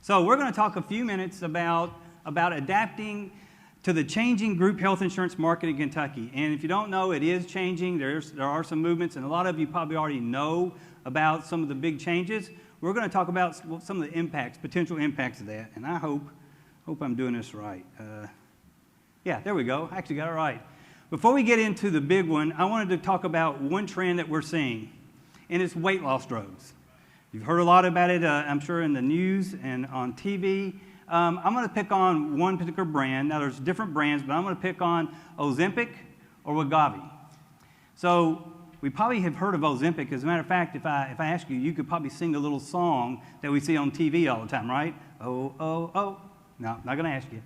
So we're going to talk a few minutes about adapting to the changing group health insurance market in Kentucky. And if you don't know, it is changing. There are some movements, and a lot of you probably already know about some of the big changes. We're going to talk about some of the impacts, potential impacts of that. And I hope I'm doing this right. Yeah, there we go. I actually got it right. Before we get into the big one, I wanted to talk about one trend that we're seeing, and it's weight loss drugs. You've heard a lot about it, I'm sure, in the news and on TV. I'm going to pick on one particular brand. Now, there's different brands, but I'm going to pick on Ozempic or Wegovy. So we probably have heard of Ozempic. As a matter of fact, if I ask you, you could probably sing the little song that we see on TV all the time, right? Oh, oh, oh. No, not going to ask you.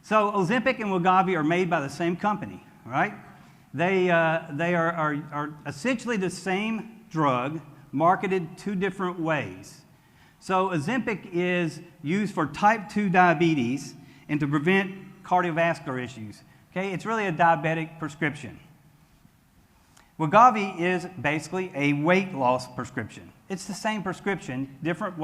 So Ozempic and Wegovy are made by the same company, right? They are essentially the same drug, marketed two different ways. So Ozempic is used for type 2 diabetes and to prevent cardiovascular issues. Okay, it's really a diabetic prescription. Wegovy is basically a weight loss prescription. It's the same prescription, different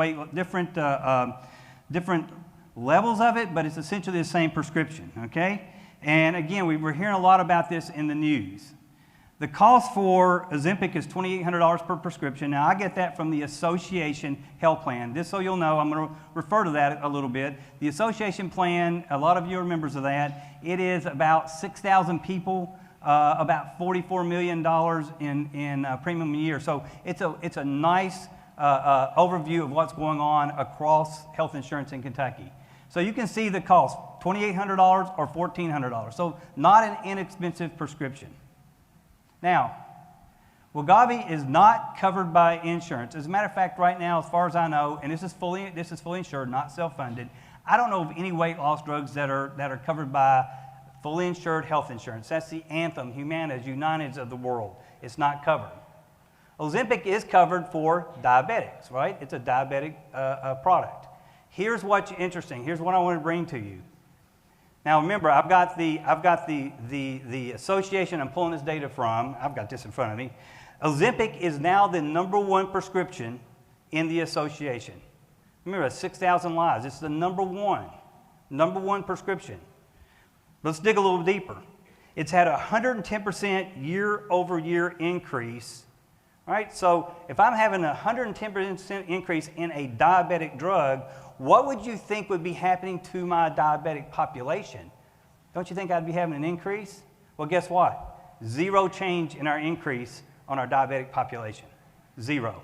levels of it, but it's essentially the same prescription. Okay, and again, we're hearing a lot about this in the news. The cost for Ozempic is $2,800 per prescription. Now, I get that from the Association Health Plan. Just so you'll know, I'm going to refer to that a little bit. The Association Plan, a lot of you are members of that. It is about 6,000 people, about $44 million in premium a year. So it's a nice overview of what's going on across health insurance in Kentucky. So you can see the cost, $2,800 or $1,400. So not an inexpensive prescription. Now, Wegovy is not covered by insurance. As a matter of fact, right now, as far as I know, and this is fully insured, not self-funded, I don't know of any weight loss drugs that are covered by fully insured health insurance. That's the Anthem, Humana's, United's of the world. It's not covered. Ozempic is covered for diabetics, right? It's a diabetic product. Here's what's interesting. Here's what I want to bring to you. Now remember, I've got the association I'm pulling this data from. I've got this in front of me. Ozempic is now the #1 prescription in the association. Remember, 6,000 lives. It's the number one prescription. Let's dig a little deeper. It's had a 110% year-over-year increase. Right? So if I'm having a 110% increase in a diabetic drug, what would you think would be happening to my diabetic population? Don't you think I'd be having an increase? Well, guess what? Zero change in our increase on our diabetic population. Zero.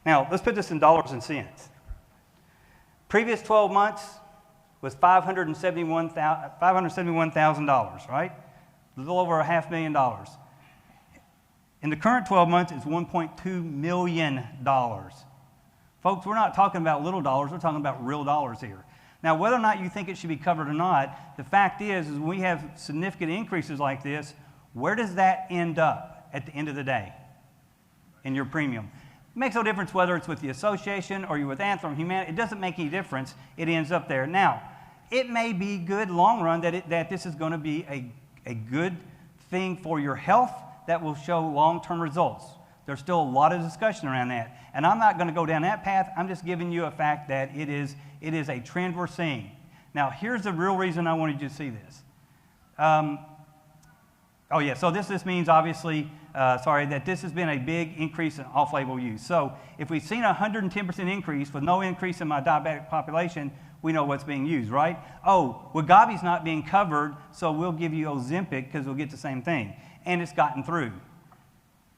Now, let's put this in dollars and cents. Previous 12 months was $571,000, right? A little over $500,000. In the current 12 months, it's $1.2 million. Folks, we're not talking about little dollars, we're talking about real dollars here. Now, whether or not you think it should be covered or not, the fact is when we have significant increases like this, where does that end up at the end of the day in your premium? It makes no difference whether it's with the association or you're with Anthem, Humana. It doesn't make any difference. It ends up there. Now, it may be good long run that this is going to be a good thing for your health that will show long-term results. There's still a lot of discussion around that. And I'm not going to go down that path. I'm just giving you a fact that it is a trend we're seeing. Now, here's the real reason I wanted you to see this. So this means, obviously, that this has been a big increase in off-label use. So if we've seen a 110% increase with no increase in my diabetic population, we know what's being used, right? Oh, Wegovy's not being covered, so we'll give you Ozempic because we'll get the same thing. And it's gotten through.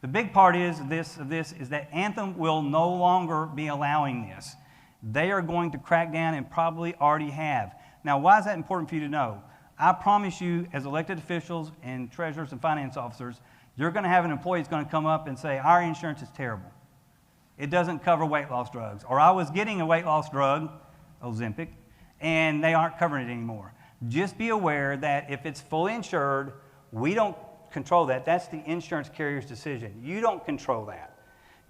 The big part is that Anthem will no longer be allowing this. They are going to crack down and probably already have. Now, why is that important for you to know? I promise you, as elected officials and treasurers and finance officers, you're going to have an employee that's going to come up and say, our insurance is terrible. It doesn't cover weight loss drugs. Or I was getting a weight loss drug, Ozempic, and they aren't covering it anymore. Just be aware that if it's fully insured, we don't control that. That's the insurance carrier's decision. You don't control that.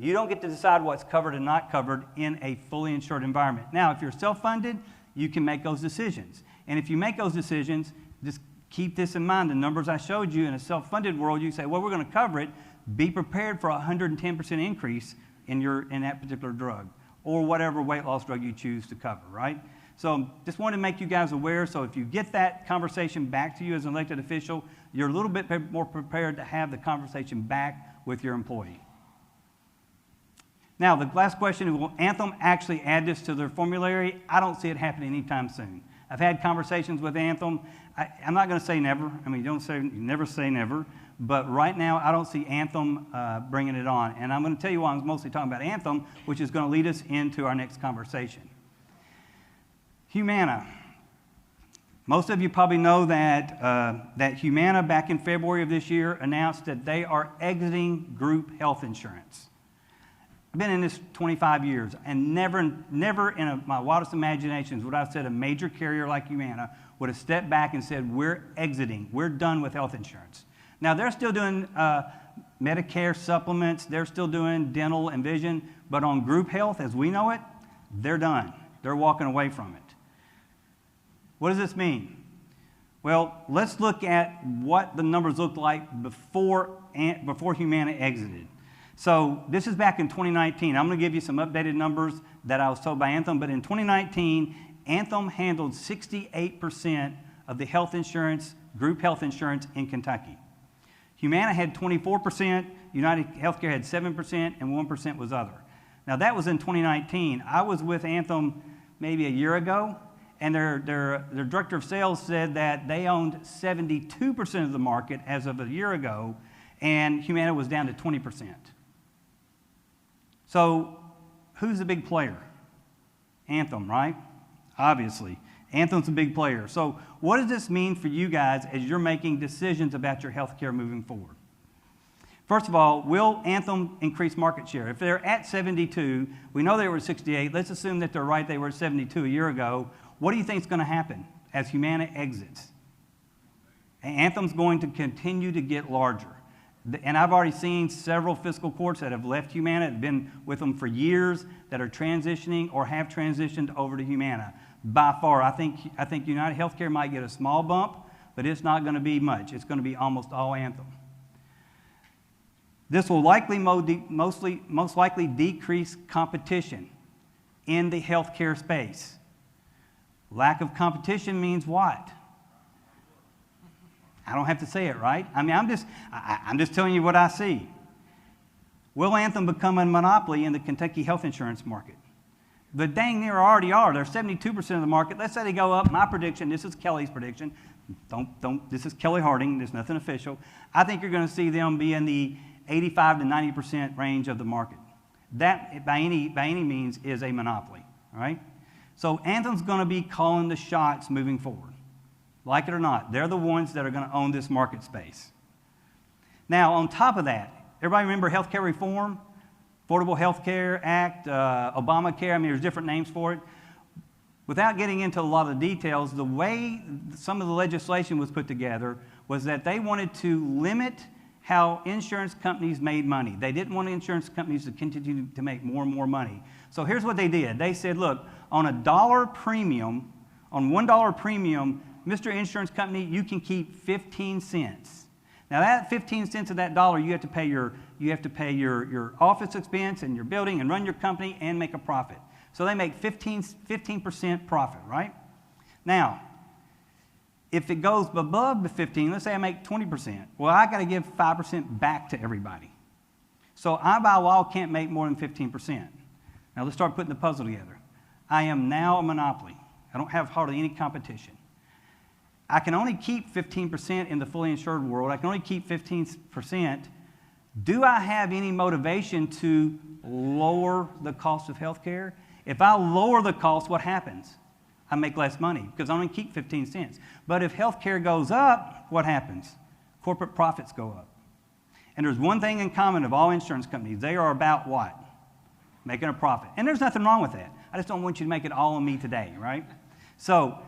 You don't get to decide what's covered and not covered in a fully insured environment. Now, if you're self-funded, you can make those decisions. And if you make those decisions, just keep this in mind. The numbers I showed you in a self-funded world, you say, well, we're going to cover it. Be prepared for a 110% increase in that particular drug. or whatever weight loss drug you choose to cover, right? So just wanted to make you guys aware, so if you get that conversation back to you as an elected official, you're a little bit more prepared to have the conversation back with your employee. Now, the last question, will Anthem actually add this to their formulary? I don't see it happening anytime soon. I've had conversations with Anthem. I'm not going to say never. I mean, you never say never. But right now, I don't see Anthem bringing it on. And I'm going to tell you why I'm mostly talking about Anthem, which is going to lead us into our next conversation. Humana. Most of you probably know that Humana, back in February of this year, announced that they are exiting group health insurance. I've been in this 25 years, and never in my wildest imaginations would I have said a major carrier like Humana would have stepped back and said, we're exiting, we're done with health insurance. Now, they're still doing Medicare supplements, they're still doing dental and vision, but on group health, as we know it, they're done. They're walking away from it. What does this mean? Well, let's look at what the numbers looked like before Humana exited. So this is back in 2019. I'm going to give you some updated numbers that I was told by Anthem, but in 2019, Anthem handled 68% of the health insurance, group health insurance in Kentucky. Humana had 24%, United Healthcare had 7%, and 1% was other. Now that was in 2019. I was with Anthem maybe a year ago, and their director of sales said that they owned 72% of the market as of a year ago, and Humana was down to 20%. So who's the big player? Anthem, right? Obviously. Anthem's a big player. So what does this mean for you guys as you're making decisions about your health care moving forward? First of all, will Anthem increase market share? If they're at 72, we know they were at 68. Let's assume that they're right, they were at 72 a year ago. What do you think is going to happen as Humana exits? Anthem's going to continue to get larger. And I've already seen several fiscal courts that have left Humana, have been with them for years, that are transitioning or have transitioned over to Humana. By far, I think United Healthcare might get a small bump, but it's not going to be much. It's going to be almost all Anthem. This will likely most likely decrease competition in the healthcare space. Lack of competition means what? I don't have to say it, right? I mean, I'm just telling you what I see. Will Anthem become a monopoly in the Kentucky health insurance market? The dang near already are. They're 72% of the market. Let's say they go up. My prediction, this is Kelly's prediction. This is Kelly Harding. There's nothing official. I think you're going to see them be in the 85 to 90% range of the market. That, by any means, is a monopoly, all right? So Anthem's going to be calling the shots moving forward. Like it or not, they're the ones that are going to own this market space. Now, on top of that, everybody remember health care reform? Affordable Health Care Act, Obamacare, I mean, there's different names for it. Without getting into a lot of the details, the way some of the legislation was put together was that they wanted to limit how insurance companies made money. They didn't want insurance companies to continue to make more and more money. So here's what they did. They said, look, on $1 premium, on $1 premium, Mr. Insurance Company, you can keep 15 cents. Now that 15 cents of that dollar, you have to pay your office expense and your building and run your company and make a profit. So they make 15% profit, right? Now, if it goes above the 15, let's say I make 20%. Well, I got to give 5% back to everybody. So I, by law, can't make more than 15%. Now let's start putting the puzzle together. I am now a monopoly. I don't have hardly any competition. I can only keep 15% in the fully insured world. I can only keep 15%. Do I have any motivation to lower the cost of health care? If I lower the cost, what happens? I make less money because I only keep 15 cents. But if health care goes up, what happens? Corporate profits go up. And there's one thing in common of all insurance companies. They are about what? Making a profit. And there's nothing wrong with that. I just don't want you to make it all on me today, right? So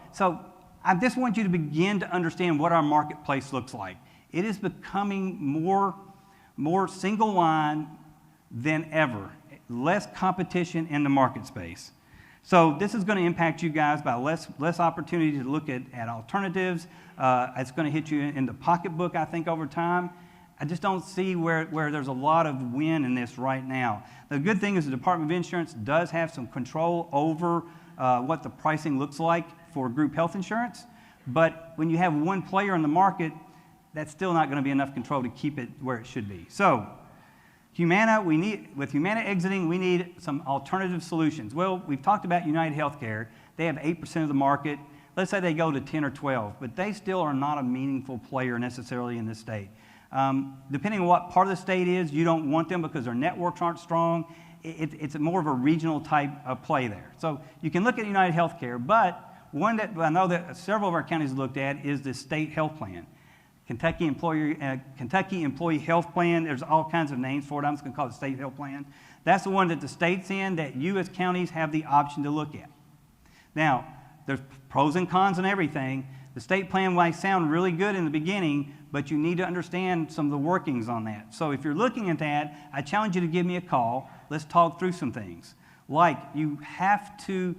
I just want you to begin to understand what our marketplace looks like. It is becoming more single line than ever. Less competition in the market space. So this is going to impact you guys by less opportunity to look at alternatives. It's going to hit you in the pocketbook, I think, over time. I just don't see where there's a lot of win in this right now. The good thing is the Department of Insurance does have some control over what the pricing looks like for group health insurance. But when you have one player in the market, that's still not going to be enough control to keep it where it should be. So Humana, with Humana exiting, we need some alternative solutions. Well, we've talked about United Healthcare. They have 8% of the market. Let's say they go to 10 or 12, but they still are not a meaningful player necessarily in this state. Depending on what part of the state is, you don't want them because their networks aren't strong. It's more of a regional type of play there. So you can look at United Healthcare, but one that I know that several of our counties looked at is the state health plan. Kentucky Employee Health Plan, there's all kinds of names for it. I'm just going to call it state health plan. That's the one that the state's in that you as counties have the option to look at. Now, there's pros and cons and everything. The state plan might sound really good in the beginning, but you need to understand some of the workings on that. So if you're looking at that, I challenge you to give me a call. Let's talk through some things. Like you have to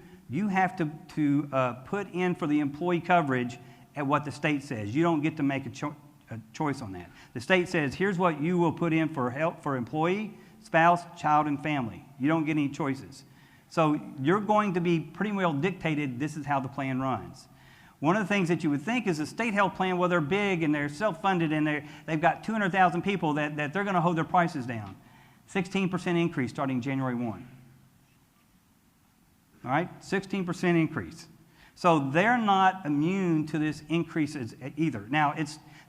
put in for the employee coverage at what the state says. You don't get to make a choice on that. The state says, here's what you will put in for help for employee, spouse, child, and family. You don't get any choices. So you're going to be pretty well dictated, this is how the plan runs. One of the things that you would think is a state health plan, well, they're big and they're self-funded and they've got 200,000 people that they're going to hold their prices down. 16% increase starting January 1. All right, 16% increase. So they're not immune to this increases either. Now,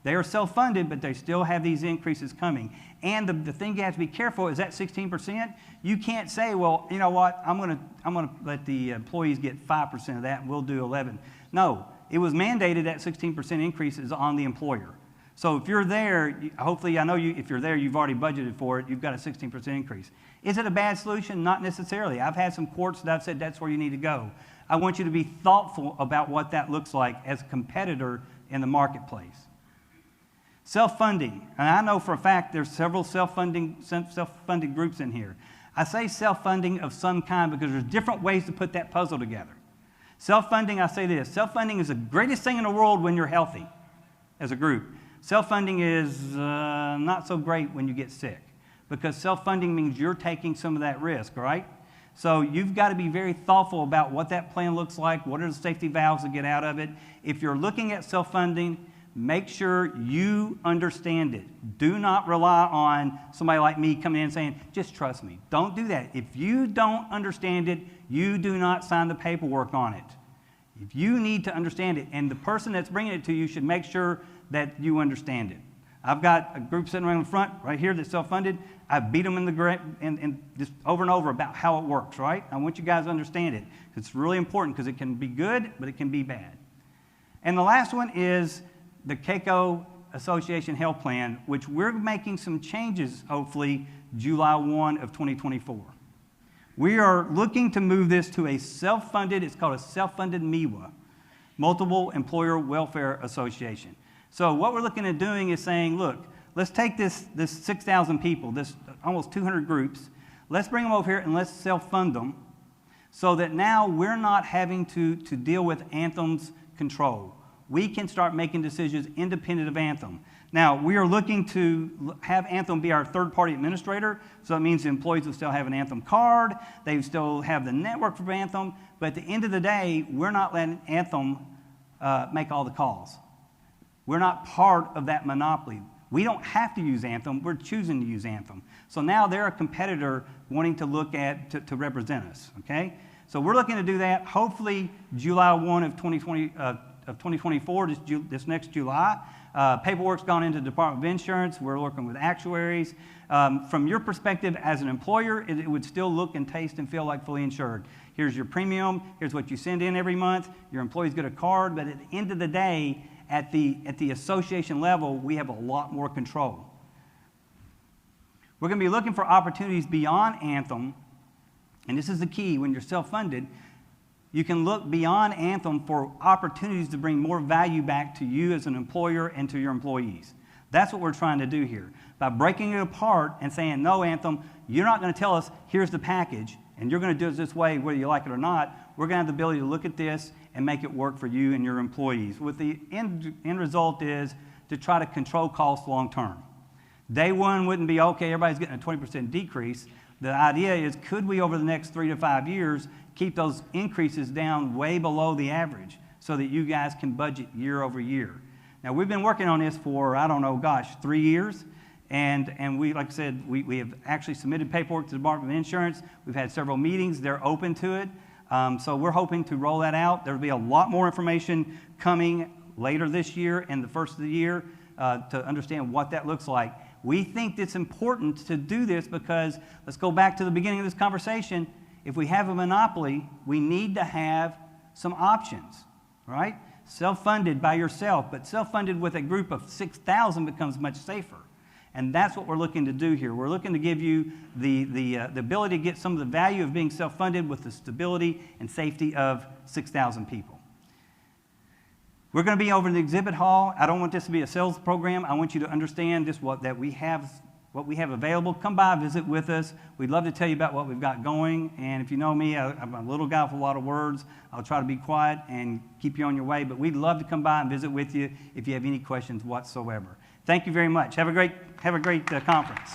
they are self-funded, but they still have these increases coming. And the thing you have to be careful is that 16%, you can't say, well, you know what, I'm gonna let the employees get 5% of that and we'll do 11. No, it was mandated that 16% increase is on the employer. So if you're there, hopefully I know if you're there, you've already budgeted for it, you've got a 16% increase. Is it a bad solution? Not necessarily. I've had some courts that I've said that's where you need to go. I want you to be thoughtful about what that looks like as a competitor in the marketplace. Self-funding, and I know for a fact there's several self-funding groups in here. I say self-funding of some kind because there's different ways to put that puzzle together. Self-funding, I say this, self-funding is the greatest thing in the world when you're healthy as a group. Self-funding is not so great when you get sick because self-funding means you're taking some of that risk, right? So you've got to be very thoughtful about what that plan looks like, what are the safety valves to get out of it. If you're looking at self-funding, make sure you understand it. Do not rely on somebody like me coming in and saying, just trust me. Don't do that. If you don't understand it, you do not sign the paperwork on it. If you need to understand it, and the person that's bringing it to you should make sure that you understand it. I've got a group sitting right in front, right here, that's self-funded. I beat them in the and just over and over about how it works, right? I want you guys to understand it. It's really important because it can be good, but it can be bad. And the last one is the KACo Association Health Plan, which we're making some changes, hopefully, July 1 of 2024. We are looking to move this to a self-funded, it's called a self-funded MIWA, Multiple Employer Welfare Association. So what we're looking at doing is saying, look, let's take this 6,000 people, this almost 200 groups, let's bring them over here and let's self-fund them so that now we're not having to deal with Anthem's control. We can start making decisions independent of Anthem. Now, we are looking to have Anthem be our third-party administrator, so that means the employees will still have an Anthem card, they still have the network for Anthem, but at the end of the day, we're not letting Anthem make all the calls. We're not part of that monopoly. We don't have to use Anthem, we're choosing to use Anthem. So now they're a competitor wanting to look at, to represent us, okay? So we're looking to do that, hopefully July 1 of 2024, this next July. Paperwork's gone into the Department of Insurance. We're working with actuaries. From your perspective as an employer, it would still look and taste and feel like fully insured. Here's your premium. Here's what you send in every month. Your employees get a card. But at the end of the day, at the association level, we have a lot more control. We're going to be looking for opportunities beyond Anthem. And this is the key. When you're self-funded, you can look beyond Anthem for opportunities to bring more value back to you as an employer and to your employees. That's what we're trying to do here. By breaking it apart and saying, no, Anthem, you're not going to tell us, here's the package, and you're going to do it this way whether you like it or not. We're going to have the ability to look at this and make it work for you and your employees. With the end result is to try to control costs long term. Day one wouldn't be, okay, everybody's getting a 20% decrease. The idea is, could we, over the next 3 to 5 years, keep those increases down way below the average so that you guys can budget year over year? Now, we've been working on this for, I don't know, 3 years. And we, like I said, we have actually submitted paperwork to the Department of Insurance. We've had several meetings. They're open to it. So we're hoping to roll that out. There will be a lot more information coming later this year and the first of the year to understand what that looks like. We think it's important to do this because, let's go back to the beginning of this conversation, if we have a monopoly, we need to have some options, right? Self-funded by yourself, but self-funded with a group of 6,000 becomes much safer. And that's what we're looking to do here. We're looking to give you the ability to get some of the value of being self-funded with the stability and safety of 6,000 people. We're going to be over in the exhibit hall. I don't want this to be a sales program. I want you to understand just what we have available. Come by, visit with us. We'd love to tell you about what we've got going. And if you know me, I'm a little guy with a lot of words. I'll try to be quiet and keep you on your way. But we'd love to come by and visit with you if you have any questions whatsoever. Thank you very much. Have a great conference.